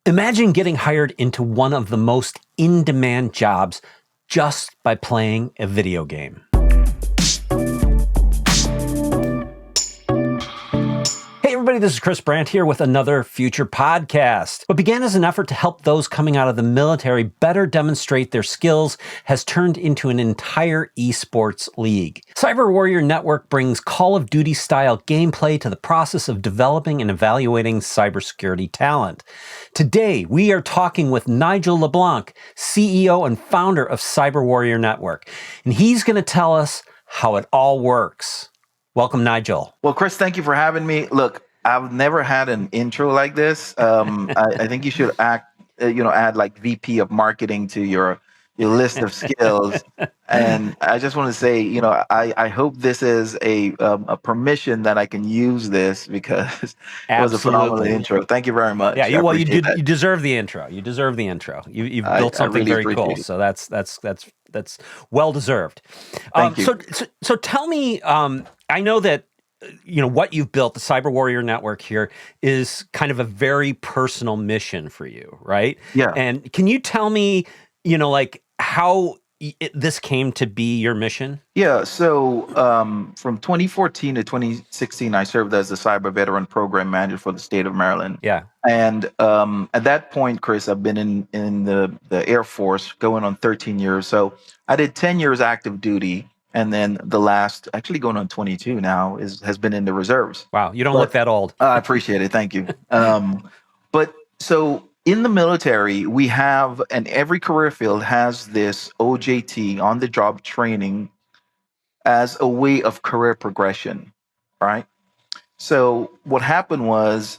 Imagine getting hired into one of the most in-demand jobs just by playing a video game. Hey everybody, this is Chris Brandt here with another FUTR podcast. What began as an effort to help those coming out of the military better demonstrate their skills has turned into an entire esports league. Cyber Warrior Network brings Call of Duty style gameplay to the process of developing and evaluating cybersecurity talent. Today, we are talking with Nigel LeBlanc, CEO and founder of Cyber Warrior Network, and he's going to tell us how it all works. Welcome, Nigel. Well, Chris, thank you for having me. Look, I've never had an intro like this. I think you should add like VP of marketing to your list of skills. And I just want to say, I hope this is a permission that I can use this because it was a phenomenal intro. Thank you very much. Yeah, you deserve the intro. You deserve the intro. You've built something really very cool. So that's well deserved. Thank you. So tell me. I know that, what you've built, the Cyber Warrior Network here, is kind of a very personal mission for you, right? Yeah. And can you tell me, how this came to be your mission? Yeah. So from 2014 to 2016, I served as the Cyber Veteran Program Manager for the state of Maryland. Yeah. And at that point, Chris, I've been in the Air Force going on 13 years. So I did 10 years active duty. And then the last, actually going on 22 now, has been in the reserves. Wow, you don't look that old. I appreciate it. Thank you. But so in the military, we have, and every career field has this OJT, on the job training, as a way of career progression, right? So what happened was,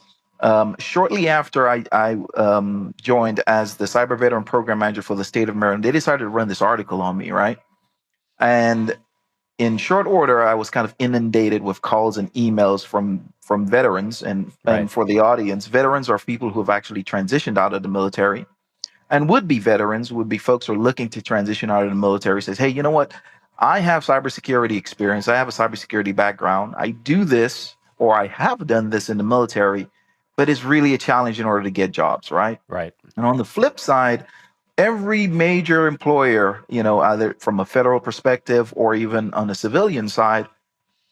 shortly after I joined as the Cyber Veteran Program Manager for the state of Maryland, they decided to run this article on me, right? And in short order, I was kind of inundated with calls and emails from veterans. And for the audience, veterans are people who have actually transitioned out of the military. And would-be veterans would be folks who are looking to transition out of the military, says, hey, you know what? I have cybersecurity experience. I have a cybersecurity background. I do this, or I have done this in the military, but it's really a challenge in order to get jobs, right? Right. And on the flip side, every major employer, either from a federal perspective or even on the civilian side,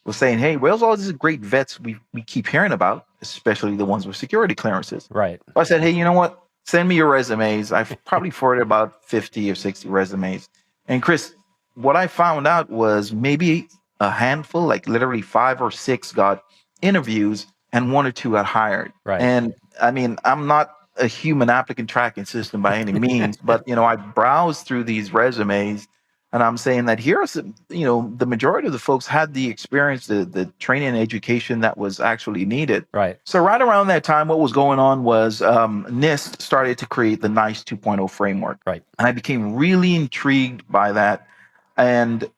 was saying, hey, where's all these great vets we keep hearing about, especially the ones with security clearances? Right. So I said, hey, you know what? Send me your resumes. I've probably forwarded about 50 or 60 resumes. And Chris, what I found out was maybe a handful, like literally 5 or 6 got interviews and 1 or 2 got hired. Right. And I mean, I'm not a human applicant tracking system by any means, but I browsed through these resumes, and I'm saying that here are some, the majority of the folks had the experience, the training and education that was actually needed. Right. So right around that time, what was going on was NIST started to create the NICE 2.0 framework. Right. And I became really intrigued by that, and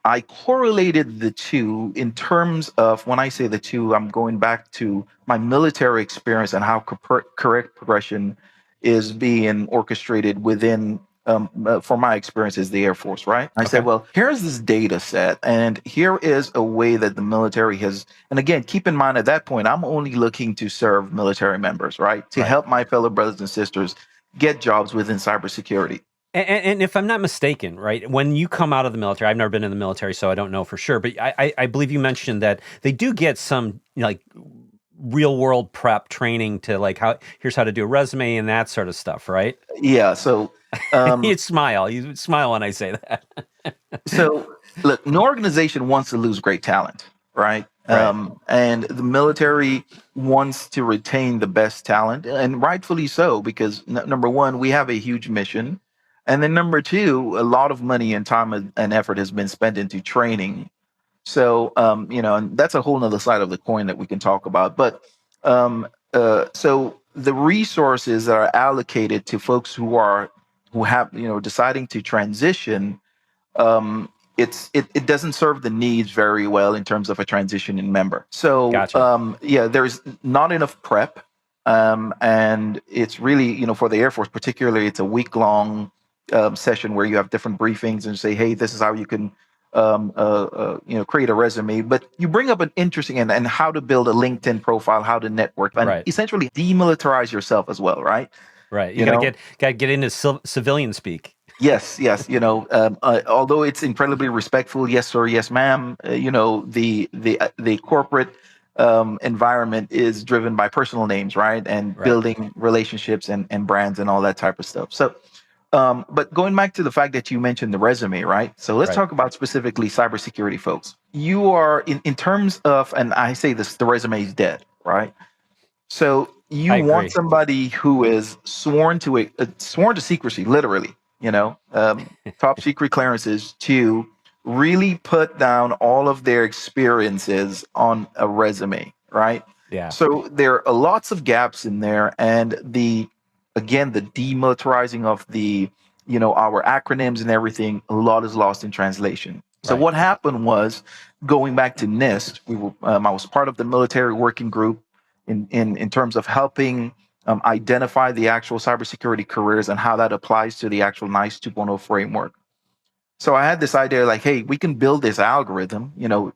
I correlated the two in terms of, when I say the two, I'm going back to my military experience and how correct progression is being orchestrated within, for my experience, is the Air Force, right? I said, well, here's this data set, and here is a way that the military has, and again, keep in mind at that point, I'm only looking to serve military members, right? To help my fellow brothers and sisters get jobs within cybersecurity. And if I'm not mistaken, right, when you come out of the military, I've never been in the military, so I don't know for sure, but I believe you mentioned that they do get some real world prep training to here's how to do a resume and that sort of stuff, right? Yeah. So you smile when I say that. So look, no organization wants to lose great talent, right? And the military wants to retain the best talent, and rightfully so, because number one, we have a huge mission. And then number two, a lot of money and time and effort has been spent into training. So, and that's a whole nother side of the coin that we can talk about. But so the resources that are allocated to folks who have, deciding to transition, it doesn't serve the needs very well in terms of a transitioning member. So, Gotcha. There's not enough prep. And it's really, for the Air Force particularly, it's a week-long session where you have different briefings and say, hey, this is how you can create a resume. But you bring up an interesting and how to build a LinkedIn profile, how to network, and Right. essentially demilitarize yourself as well, right? Right. You You know, gotta get into civilian speak. yes, yes. Although it's incredibly respectful, yes sir, yes ma'am. The corporate environment is driven by personal names, right, and Right. building relationships and brands and all that type of stuff. So, but going back to the fact that you mentioned the resume, right? So let's Right. talk about specifically cybersecurity, folks. You are in terms of, and I say this, the resume is dead, right? So you I want agree. somebody who is sworn to secrecy, literally, top secret clearances, to really put down all of their experiences on a resume, right? Yeah. So there are lots of gaps in there, and the demilitarizing of our acronyms and everything, a lot is lost in translation. So Right. what happened was, going back to NIST, I was part of the military working group in terms of helping identify the actual cybersecurity careers and how that applies to the actual NICE 2.0 framework. So I had this idea like, hey, we can build this algorithm,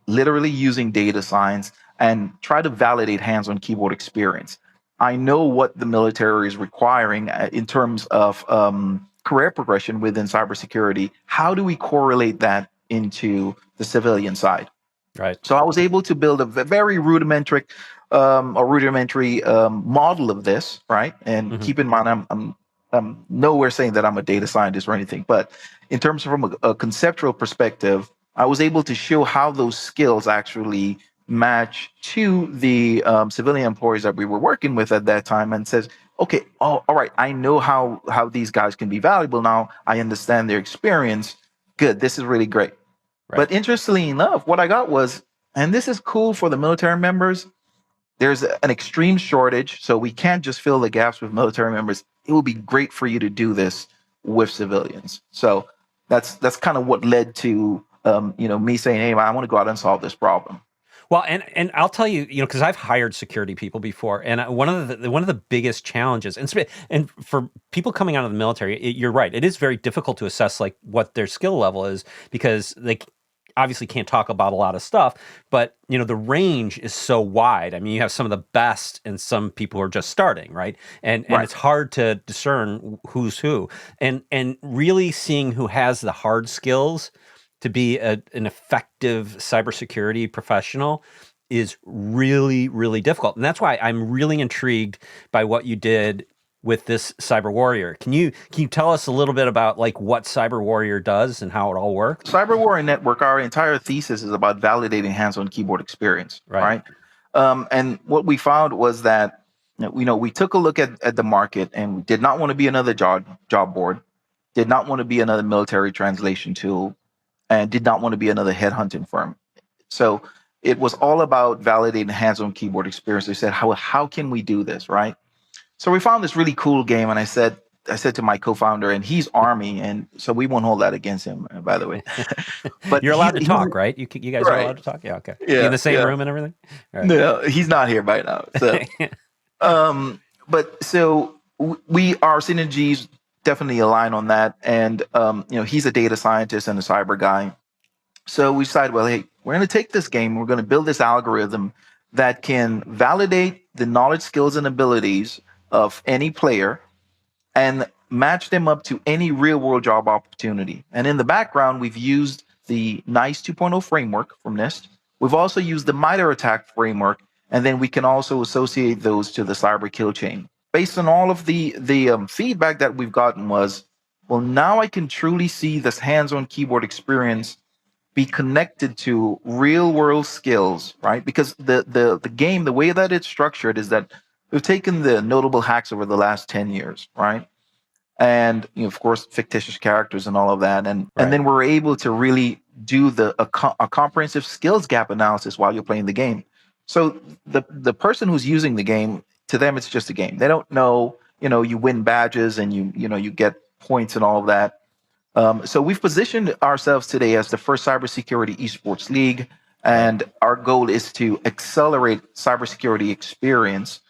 literally using data science and try to validate hands-on keyboard experience. I know what the military is requiring in terms of career progression within cybersecurity. How do we correlate that into the civilian side? Right. So I was able to build a very rudimentary model of this, right? And Hmm. keep in mind, I'm nowhere saying that I'm a data scientist or anything, but in terms from a conceptual perspective, I was able to show how those skills actually match to the civilian employees that we were working with at that time, and says, okay, oh, all right, I know how these guys can be valuable now. I understand their experience. Good, this is really great. Right. But interestingly enough, what I got was, and this is cool for the military members, there's an extreme shortage, so we can't just fill the gaps with military members. It would be great for you to do this with civilians. So that's kind of what led to me saying, hey, I want to go out and solve this problem. Well, and I'll tell you, because I've hired security people before, and one of the biggest challenges, and for people coming out of the military, you're right, it is very difficult to assess like what their skill level is, because they obviously can't talk about a lot of stuff, but the range is so wide. I mean, you have some of the best and some people who are just starting, right? And Right. it's hard to discern who's who, and really seeing who has the hard skills to be an effective cybersecurity professional is really, really difficult. And that's why I'm really intrigued by what you did with this Cyber Warrior. Can you tell us a little bit about like what Cyber Warrior does and how it all works? Cyber War and Network, our entire thesis is about validating hands-on keyboard experience, Right. right? And what we found was that we took a look at the market, and we did not want to be another job board, did not want to be another military translation tool, and did not want to be another headhunting firm. So it was all about validating hands-on keyboard experience. We said, how can we do this, right? So we found this really cool game, and I said to my co-founder, and he's Army, and so we won't hold that against him, by the way. But You're allowed to he's talk, right? You guys are right. allowed to talk? Yeah, okay. You in Yeah, the same yeah. room and everything? All right. No, he's not here right now. So, but so our synergies definitely align on that, and he's a data scientist and a cyber guy. So we decided, well, hey, we're going to take this game, we're going to build this algorithm that can validate the knowledge, skills, and abilities of any player and match them up to any real world job opportunity. And in the background, we've used the NICE 2.0 framework from NIST. We've also used the MITRE ATT&CK framework, and then we can also associate those to the cyber kill chain. Based on all of the feedback that we've gotten was, well, now I can truly see this hands-on keyboard experience be connected to real world skills, right? Because the game, the way that it's structured is that we've taken the notable hacks over the last 10 years, right? And of course fictitious characters and all of that, and Right. then we're able to really do a comprehensive skills gap analysis while you're playing the game. So the person who's using the game, to them it's just a game. They don't know, you win badges and you get points and all of that. So we've positioned ourselves today as the first cybersecurity esports league, Right. and our goal is to accelerate cybersecurity experience,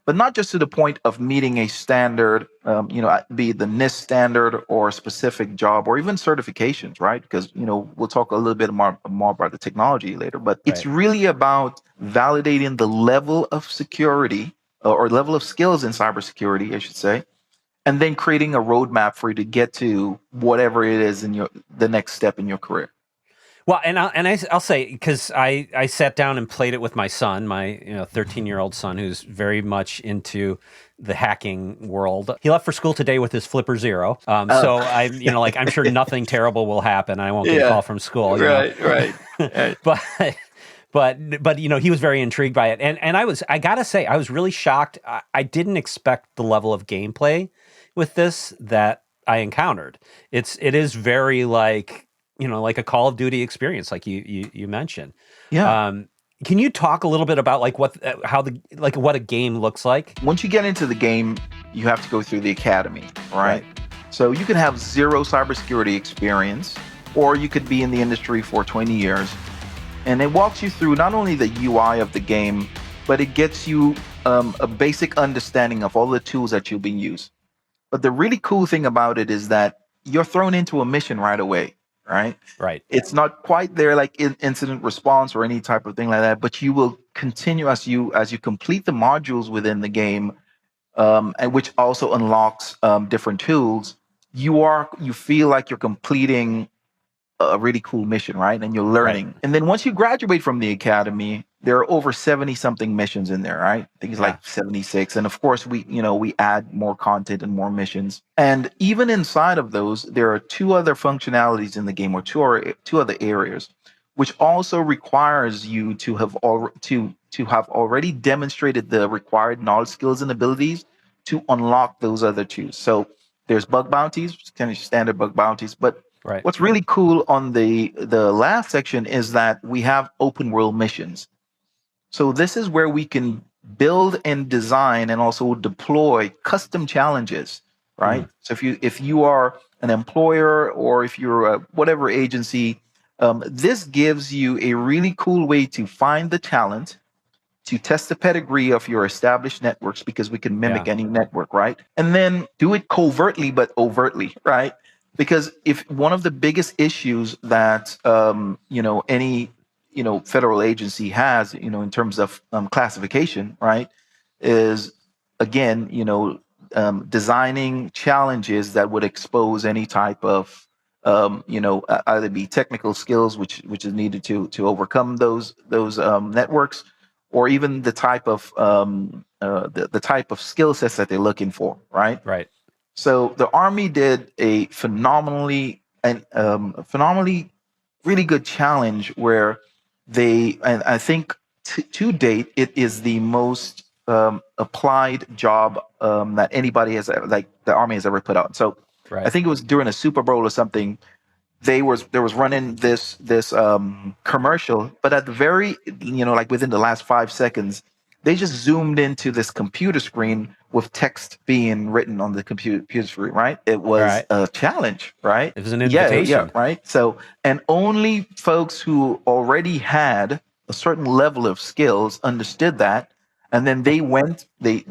but not just to the point of meeting a standard, be it the NIST standard or a specific job or even certifications, right? Because, we'll talk a little bit more about the technology later, but it's Right. really about validating the level of security or level of skills in cybersecurity, I should say, and then creating a roadmap for you to get to whatever it is in the next step in your career. Well, and I'll say, because I sat down and played it with my son, my 13-year-old son, who's very much into the hacking world. He left for school today with his Flipper Zero. So I'm sure nothing terrible will happen. I won't get a call from school. Right. But he was very intrigued by it, and I gotta say, I was really shocked. I didn't expect the level of gameplay with this that I encountered. It is very like a Call of Duty experience, like you mentioned. Yeah. Can you talk a little bit about like what a game looks like? Once you get into the game, you have to go through the academy, right? So you can have zero cybersecurity experience, or you could be in the industry for 20 years. And it walks you through not only the UI of the game, but it gets you a basic understanding of all the tools that you'll be using. But the really cool thing about it is that you're thrown into a mission right away, right? Right. It's not quite there like incident response or any type of thing like that, but you will continue as you complete the modules within the game, and which also unlocks different tools. You feel like you're completing a really cool mission, right? And you're learning. Right. And then once you graduate from the academy, there are over 70 something missions in there, right? I think it's like 76. And of course, we add more content and more missions. And even inside of those, there are two other functionalities in the game, or two other areas, which also requires you to have already demonstrated the required knowledge, skills, and abilities to unlock those other two. So there's bug bounties, kind of standard bug bounties, but what's really cool on the last section is that we have open world missions. So this is where we can build and design and also deploy custom challenges, right? So if you are an employer or if you're a whatever agency, this gives you a really cool way to find the talent, to test the pedigree of your established networks, because we can mimic any network, right? And then do it covertly but overtly, right? Because if one of the biggest issues that any federal agency has, in terms of classification, right, is again, designing challenges that would expose any type of either be technical skills which is needed to overcome those networks, or even the type of the type of skill sets that they're looking for, right? Right. So the Army did a phenomenally really good challenge where and I think to date, it is the most applied job that anybody has, like the Army has ever put out. So I think it was during a Super Bowl or something. There was running this commercial, but at the very, like within the last 5 seconds, they just zoomed into this computer screen with text being written on the computer screen, right? It was a challenge, right? It was an invitation. Yeah, right? So, and only folks who already had a certain level of skills understood that. And then they went to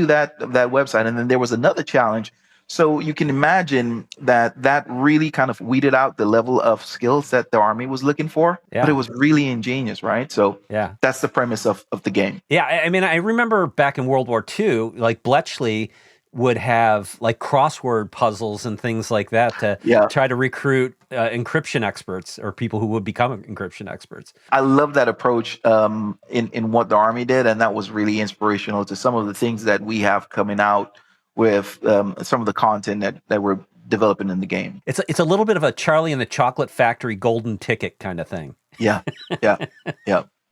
that website, and then there was another challenge. So you can imagine that really kind of weeded out the level of skills that the Army was looking for, but it was really ingenious, right? So that's the premise of the game. Yeah, I mean, I remember back in World War II, like Bletchley would have like crossword puzzles and things like that to try to recruit encryption experts or people who would become encryption experts. I love that approach in what the Army did, and that was really inspirational to some of the things that we have coming out with some of the content that we're developing in the game. It's a little bit of a Charlie and the Chocolate Factory golden ticket kind of thing. Yeah. The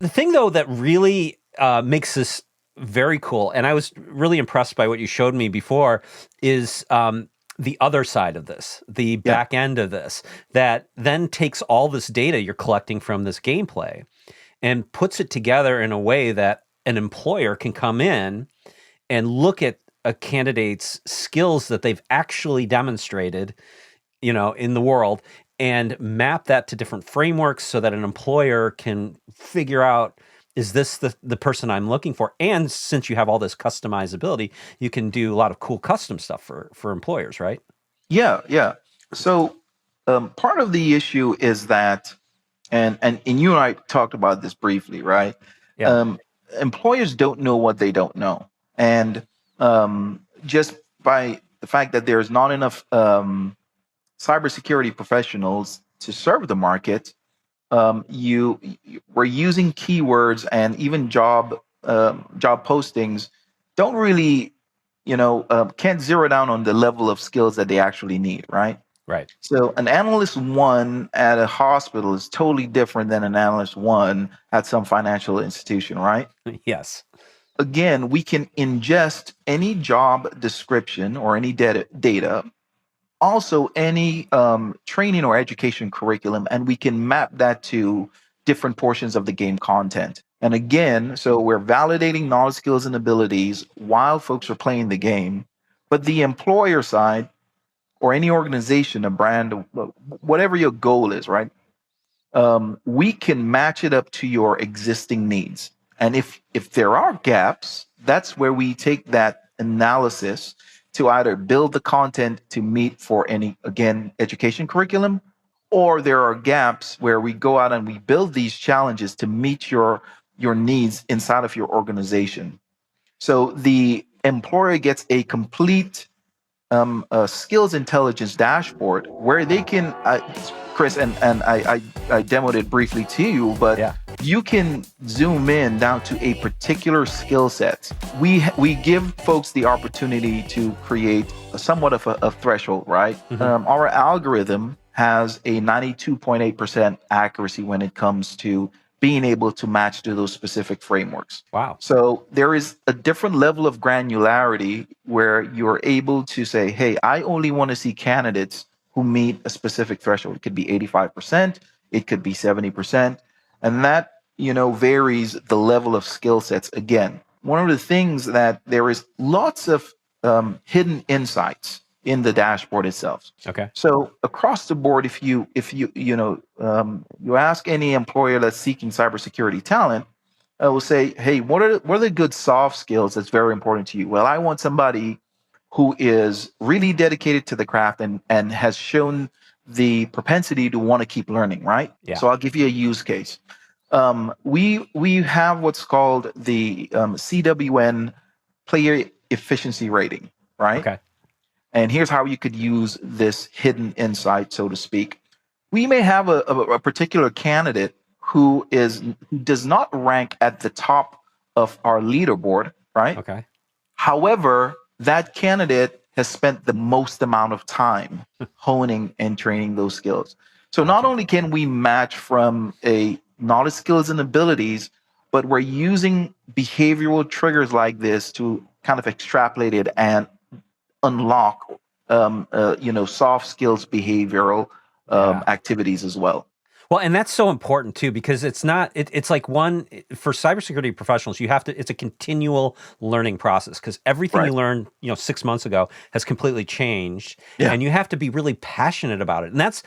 thing, though, that really makes this very cool, and I was really impressed by what you showed me before, is the other side of this, the back end of this, that then takes all this data you're collecting from this gameplay and puts it together in a way that an employer can come in and look at a candidate's skills that they've actually demonstrated, in the world, and map that to different frameworks so that an employer can figure out is this the person I'm looking for? And since you have all this customizability, you can do a lot of cool custom stuff for employers, right? Yeah, yeah. So part of the issue is that, and you and I talked about this briefly, right? Yeah. Um, Employers don't know what they don't know, and just by the fact that there's not enough cybersecurity professionals to serve the market, we're using keywords, and even job postings don't really, can't zero down on the level of skills that they actually need, right? Right. So an analyst one at a hospital is totally different than an analyst one at some financial institution, right? Yes. Again, we can ingest any job description or any data, also any training or education curriculum, and we can map that to different portions of the game content. And again, so we're validating knowledge, skills, and abilities while folks are playing the game. But the employer side, or any organization, a brand, whatever your goal is, right? We can match it up to your existing needs. And if there are gaps, that's where we take that analysis to either build the content to meet for any, again, education curriculum, or there are gaps where we go out and we build these challenges to meet your needs inside of your organization. So the employer gets a complete skills intelligence dashboard where they can, Chris, and I demoed it briefly to you, but Yeah. you can zoom in down to a particular skill set. We give folks the opportunity to create somewhat of a threshold, right? Our algorithm has a 92.8% accuracy when it comes to being able to match to those specific frameworks. Wow. So there is a different level of granularity where you're able to say, hey, I only want to see candidates who meet a specific threshold. It could be 85%, it could be 70%. And that, varies the level of skill sets. Again, one of the things that there is lots of hidden insights in the dashboard itself. Okay. So across the board, if you you ask any employer that's seeking cybersecurity talent, I will say, hey, what are the good soft skills that's very important to you? Well, I want somebody who is really dedicated to the craft and has shown the propensity to want to keep learning, right? Yeah. So I'll give you a use case. We have what's called the CWN player efficiency rating, right? Okay. And here's how you could use this hidden insight, so to speak. We may have a particular candidate who does not rank at the top of our leaderboard, right? Okay. However, that candidate has spent the most amount of time honing and training those skills. So not only can we match from a knowledge, skills, and abilities, but we're using behavioral triggers like this to kind of extrapolate it and unlock soft skills behavioral activities as well. Well, and that's so important too, because it's not, it's like for cybersecurity professionals, it's a continual learning process, because everything Right. you learned, 6 months ago has completely changed, Yeah. and you have to be really passionate about it. And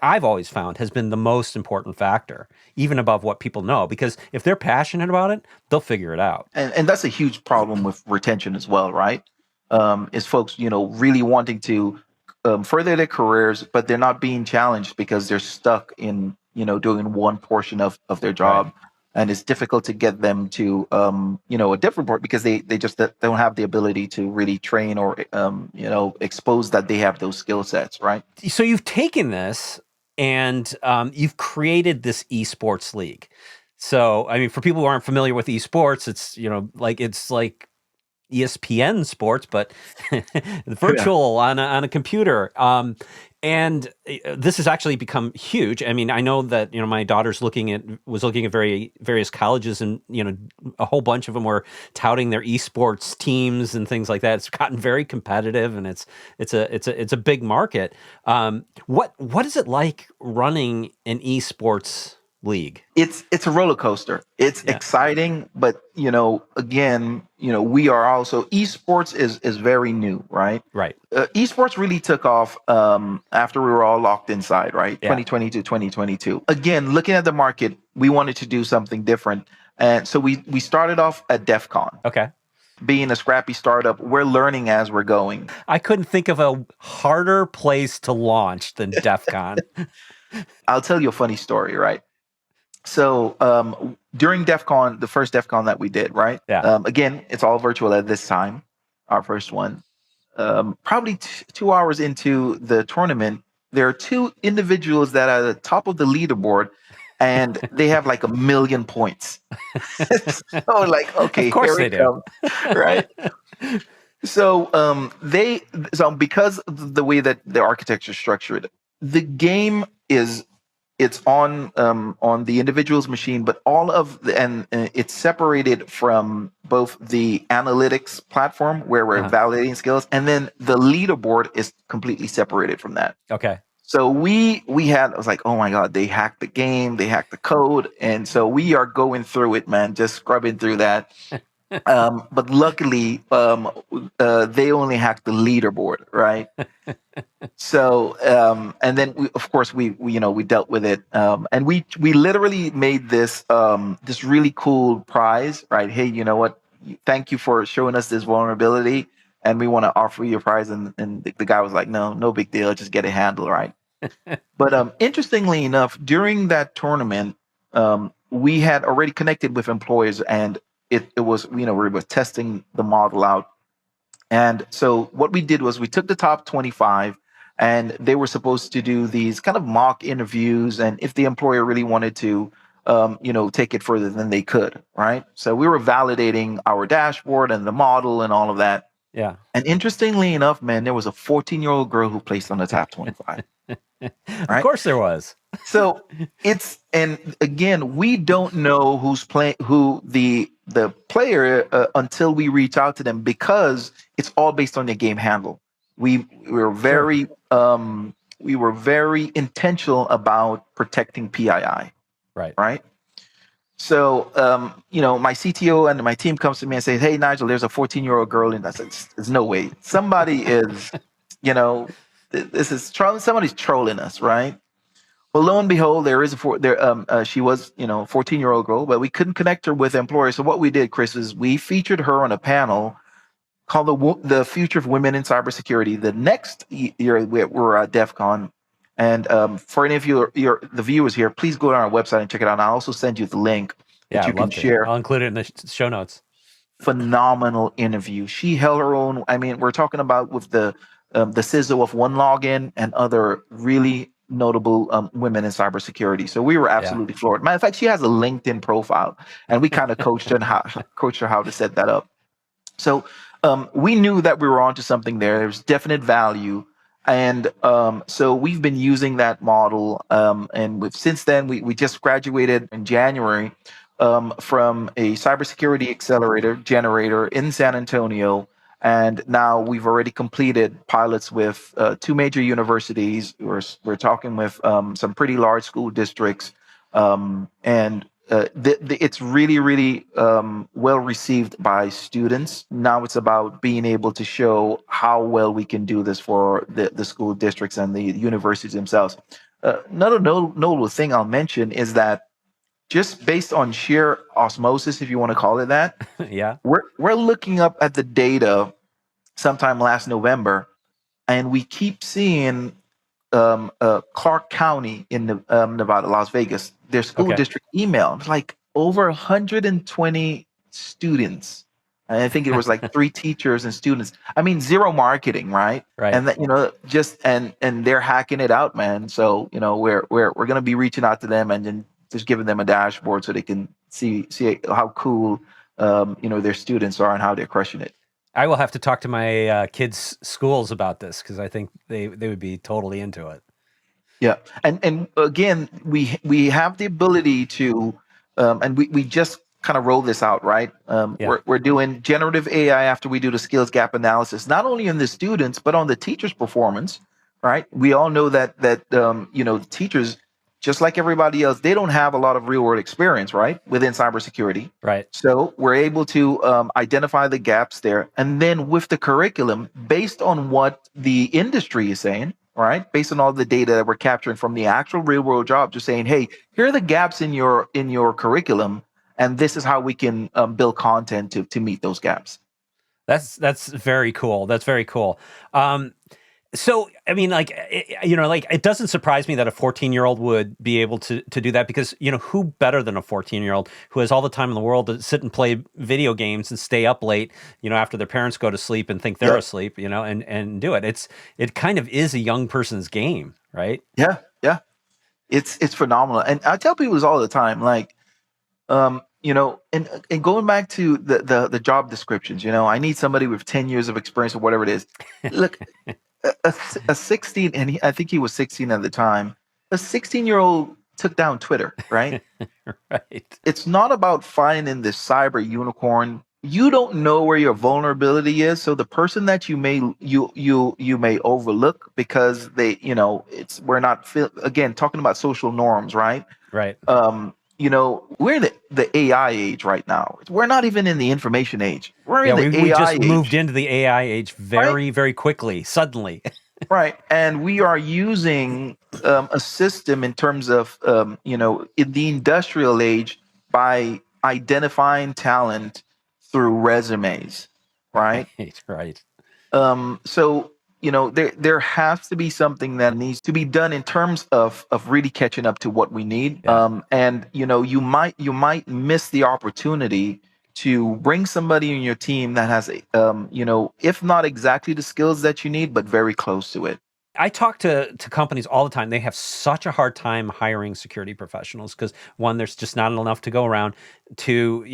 I've always found has been the most important factor, even above what people know, because if they're passionate about it, they'll figure it out. And that's a huge problem with retention as well, right? Is folks, really wanting to further their careers, but they're not being challenged because they're stuck in, doing one portion of their job. Right. And it's difficult to get them to, a different part because they just don't have the ability to really train or, expose that they have those skill sets, right? So you've taken this and you've created this esports league. So, I mean, for people who aren't familiar with esports, it's like ESPN sports, but virtual on a computer. And this has actually become huge. I mean, I know that, my daughter's was looking at various colleges, and, a whole bunch of them were touting their esports teams and things like that. It's gotten very competitive, and it's a big market. What is it like running an esports league? It's a roller coaster. It's exciting, but again, we are also, esports is very new, right? Right. Esports really took off after we were all locked inside, right? Yeah. 2020 to 2022. Again, looking at the market, we wanted to do something different, And so we started off at DEF CON. Okay. Being a scrappy startup, we're learning as we're going. I couldn't think of a harder place to launch than DEF CON. I'll tell you a funny story, right? So during DEF CON, the first DEF CON that we did, right? Yeah. Again, it's all virtual at this time, our first one. Probably 2 hours into the tournament, there are two individuals that are at the top of the leaderboard, and they have like 1 million points. So like, okay, Of course here they it do. comes, right? So because of the way that the architecture is structured, the game it's on the individual's machine, but all of the it's separated from both the analytics platform where we're validating skills, and then the leaderboard is completely separated from that. Okay. So I was like, oh my God, they hacked the game, they hacked the code. And so we are going through it, man, just scrubbing through that. But luckily, they only hacked the leaderboard, right? So, and then of course we dealt with it, and we literally made this this really cool prize, right? Hey, you know what? Thank you for showing us this vulnerability, and we want to offer you a prize. And the guy was like, no big deal, just get it handled, right? But interestingly enough, during that tournament, we had already connected with employers, and it was, we were testing the model out. And so what we did was we took the top 25, and they were supposed to do these kind of mock interviews. And if the employer really wanted to, take it further, then they could, right? So we were validating our dashboard and the model and all of that. Yeah. And interestingly enough, man, there was a 14-year-old girl who placed on the top 25. Right? Of course there was. So and again, we don't know who's playing, who the player until we reach out to them, because it's all based on the game handle. We were very intentional about protecting PII. Right. So my CTO and my team comes to me and says, "Hey, Nigel, there's a 14-year-old girl," and I said, "There's no way. Somebody is, somebody's trolling us, right?" Well, lo and behold, she was, 14-year-old girl, but we couldn't connect her with employers. So what we did, Chris, is we featured her on a panel called the Future of Women in Cybersecurity. The next year we're at DEF CON. And for any of the viewers here, please go to our website and check it out. And I'll also send you the link that you can share. I'll include it in the show notes. Phenomenal interview. She held her own. I mean, we're talking about with the CISO of OneLogin and other really notable women in cybersecurity. So we were absolutely floored. Matter of fact, she has a LinkedIn profile, and we kind of coached her how to set that up. So we knew that we were onto something there. There's definite value. And so we've been using that model. And since then, we just graduated in January from a cybersecurity accelerator generator in San Antonio. And now we've already completed pilots with 2 major universities. We're talking with some pretty large school districts. And it's really, really well received by students. Now it's about being able to show how well we can do this for the school districts and the universities themselves. Another notable thing I'll mention is that just based on sheer osmosis, if you want to call it that, we're looking up at the data sometime last November, and we keep seeing Clark County in Nevada, Las Vegas, their school district email. It's like over 120 students. And I think it was like 3 teachers and students. I mean, zero marketing, right? And that, just and they're hacking it out, man. So we're going to be reaching out to them and then just giving them a dashboard so they can see how cool their students are and how they're crushing it. I will have to talk to my kids' schools about this, because I think they would be totally into it. Yeah, and again, we have the ability to, and we just kind of roll this out, right? We're doing generative AI after we do the skills gap analysis, not only on the students but on the teachers' performance, right? We all know that teachers, just like everybody else, they don't have a lot of real world experience, right, within cybersecurity. Right. So we're able to identify the gaps there. And then with the curriculum, based on what the industry is saying, right, based on all the data that we're capturing from the actual real world job, just saying, hey, here are the gaps in your curriculum. and this is how we can build content to meet those gaps. That's very cool. That's very cool. So, I mean, like, it doesn't surprise me that a 14-year-old would be able to do that because, who better than a 14-year-old who has all the time in the world to sit and play video games and stay up late, after their parents go to sleep and think they're asleep, and do it. It kind of is a young person's game, right? Yeah, yeah. It's phenomenal. And I tell people this all the time, like, and going back to the job descriptions, I need somebody with 10 years of experience or whatever it is. Look, a 16, and I think he was 16 at the time, a 16-year-old took down Twitter, right? Right. It's not about finding this cyber unicorn. You don't know where your vulnerability is, so the person that you may overlook because we're not again talking about social norms, right? Right. We're in the AI age right now. We're not even in the information age. We're in the AI age. We just moved into the AI age very, right? very quickly, suddenly. Right. And we are using a system in terms of, in the industrial age by identifying talent through resumes, right? Right. So, there has to be something that needs to be done in terms of really catching up to what we need. Yeah. And you might miss the opportunity to bring somebody in your team that has if not exactly the skills that you need, but very close to it. I talk to companies all the time. They have such a hard time hiring security professionals because one, there's just not enough to go around. Two,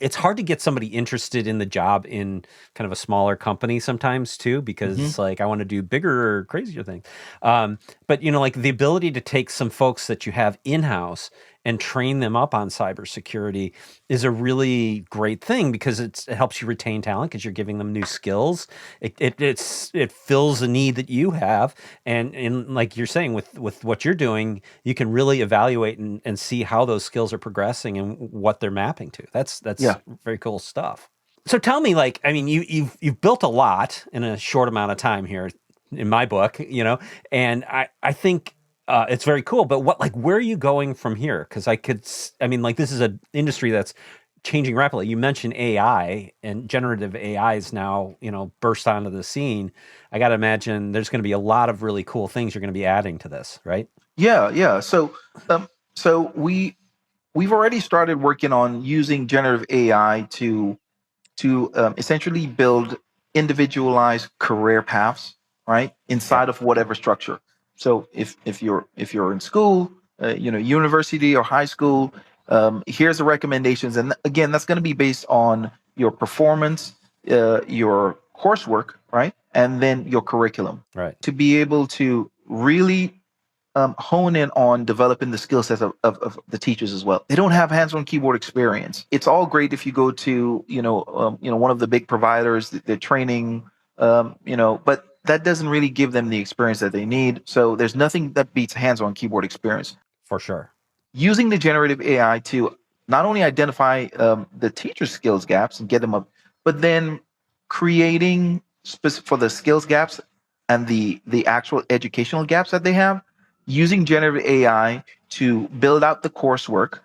it's hard to get somebody interested in the job in kind of a smaller company sometimes too, because it's like, I want to do bigger or crazier things. But like the ability to take some folks that you have in-house and train them up on cybersecurity is a really great thing because it helps you retain talent because you're giving them new skills. It fills a need that you have, and like you're saying with what you're doing, you can really evaluate and see how those skills are progressing and what they're mapping to. That's very cool stuff. So tell me, like, I mean, you've built a lot in a short amount of time here, in my book, and I think. It's very cool, but where are you going from here? Because this is an industry that's changing rapidly. You mentioned AI, and generative AI is now, burst onto the scene. I got to imagine there's going to be a lot of really cool things you're going to be adding to this, right? Yeah. So we've already started working on using generative AI to essentially build individualized career paths, right, inside of whatever structure. So if you're in school, university or high school, here's the recommendations, and again, that's going to be based on your performance, your coursework, right, and then your curriculum, Right. to be able to really hone in on developing the skill sets of the teachers as well. They don't have hands-on keyboard experience. It's all great if you go to one of the big providers, they're training, but that doesn't really give them the experience that they need. So there's nothing that beats hands-on keyboard experience. For sure. Using the generative AI to not only identify the teacher skills gaps and get them up, but then creating for the skills gaps and the actual educational gaps that they have, using generative AI to build out the coursework,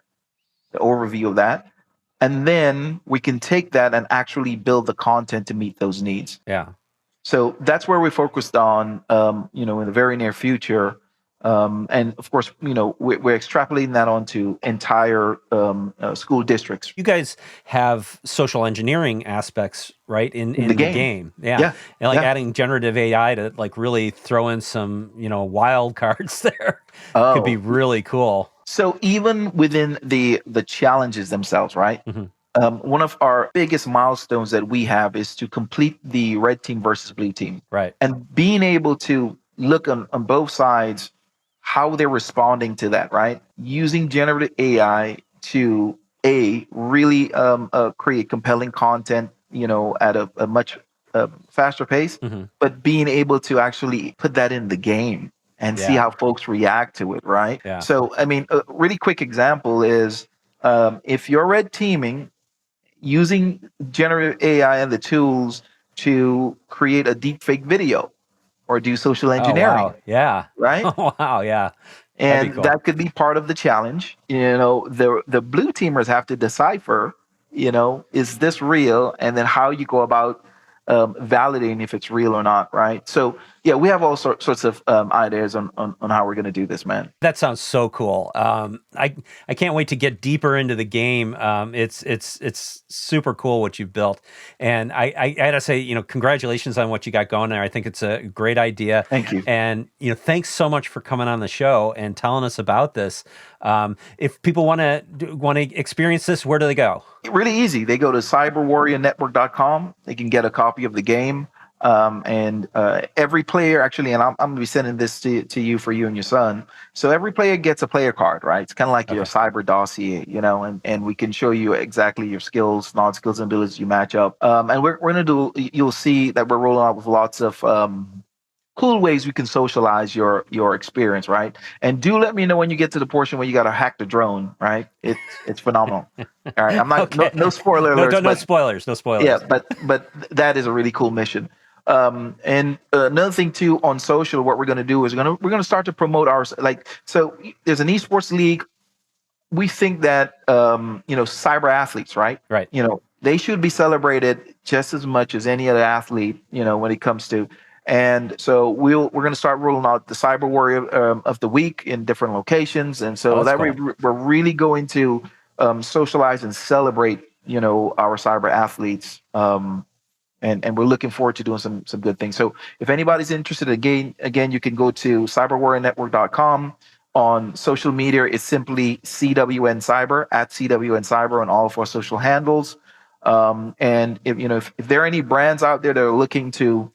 the overview of that, and then we can take that and actually build the content to meet those needs. Yeah. So that's where we focused on, in the very near future. And of course, we're extrapolating that onto entire school districts. You guys have social engineering aspects, right, in the game. Yeah. And adding generative AI to really throw in some, wild cards there could be really cool. So even within the challenges themselves, right? Mm-hmm. One of our biggest milestones that we have is to complete the red team versus blue team. Right. And being able to look on both sides, how they're responding to that, right? Using generative AI to really create compelling content, at a much faster pace, but being able to actually put that in the game and see how folks react to it, right? Yeah. So, I mean, a really quick example is if you're red teaming, using generative AI and the tools to create a deep fake video or do social engineering. Oh, wow. Yeah. Right? Oh, wow. Yeah. That'd be And cool. that could be part of the challenge. The blue teamers have to decipher, is this real? And then how you go about validating if it's real or not, right? So yeah, we have all sorts of ideas on how we're going to do this, man. That sounds so cool. I can't wait to get deeper into the game. It's super cool what you've built, and I gotta say, congratulations on what you got going there. I think it's a great idea. Thank you. And thanks so much for coming on the show and telling us about this. If people want to experience this, where do they go? Really easy. They go to cyberwarriornetwork.com. They can get a copy of the game. And every player actually, and I'm going to be sending this to you for you and your son. So every player gets a player card, right? It's kind of like your cyber dossier, and we can show you exactly your skills, non-skills, and abilities you match up. And we're going to you'll see that we're rolling out with lots of cool ways we can socialize your experience, right? And do let me know when you get to the portion where you got to hack the drone, right? It's phenomenal. All right, I'm not no spoiler alerts. No spoilers. No spoilers. Yeah, but that is a really cool mission. And another thing too on social, what we're going to do is we're going to start to promote our so there's an esports league. We think that cyber athletes, right? Right. They should be celebrated just as much as any other athlete. When it comes to. And so we're going to start rolling out the Cyber Warrior of the Week in different locations, and so we're really going to socialize and celebrate, our cyber athletes, and we're looking forward to doing some good things. So if anybody's interested, again, you can go to cyberwarriornetwork.com. On social media, it's simply CWN Cyber, at CWN Cyber on all of our social handles. And if there are any brands out there that are looking to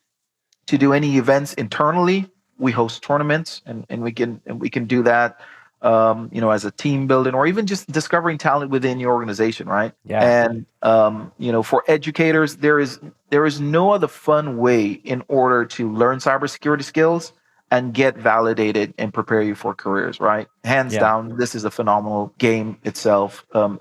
do any events internally, we host tournaments, and we can do that, as a team building, or even just discovering talent within your organization, right? Yeah. And for educators, there is no other fun way in order to learn cybersecurity skills and get validated and prepare you for careers, right? Hands down, this is a phenomenal game itself. We're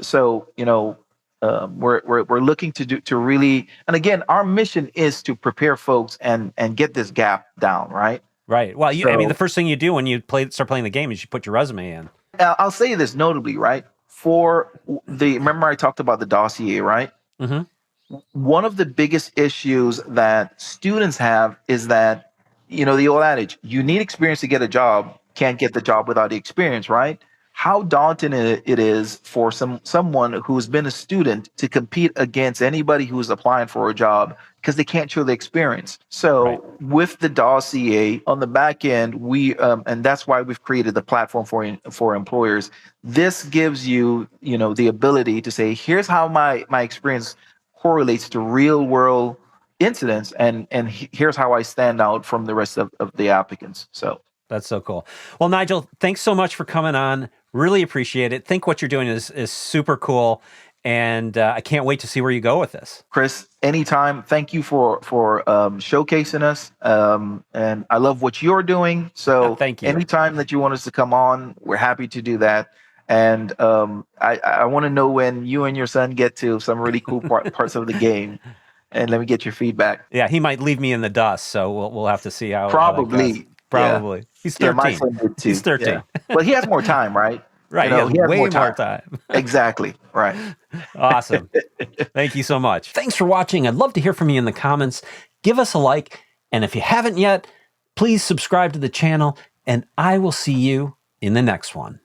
looking to really, and again, our mission is to prepare folks and get this gap down, right? Right. Well, the first thing you do when you start playing the game is you put your resume in. I'll say this notably, right? Remember I talked about the dossier, right? Mm-hmm. One of the biggest issues that students have is that, the old adage, you need experience to get a job, can't get the job without the experience, right? How daunting it is for someone who's been a student to compete against anybody who's applying for a job because they can't show the experience. So with the dossier on the back end, we and that's why we've created the platform for employers. This gives you, the ability to say, here's how my experience correlates to real world incidents, and here's how I stand out from the rest of the applicants. So that's so cool. Well, Nigel, thanks so much for coming on. Really appreciate it. Think what you're doing is super cool, and I can't wait to see where you go with this. Chris, anytime. Thank you for showcasing us, and I love what you're doing. So thank you. Anytime that you want us to come on, we're happy to do that. And I want to know when you and your son get to some really cool parts of the game. And let me get your feedback. Yeah, he might leave me in the dust, so we'll have to see how. Probably. Probably. Yeah. He's 13. Yeah, my son did too. He's 13. Yeah. Well, he has more time, right? Right. He has way more time. Exactly. Right. Awesome. Thank you so much. Thanks for watching. I'd love to hear from you in the comments. Give us a like. And if you haven't yet, please subscribe to the channel. And I will see you in the next one.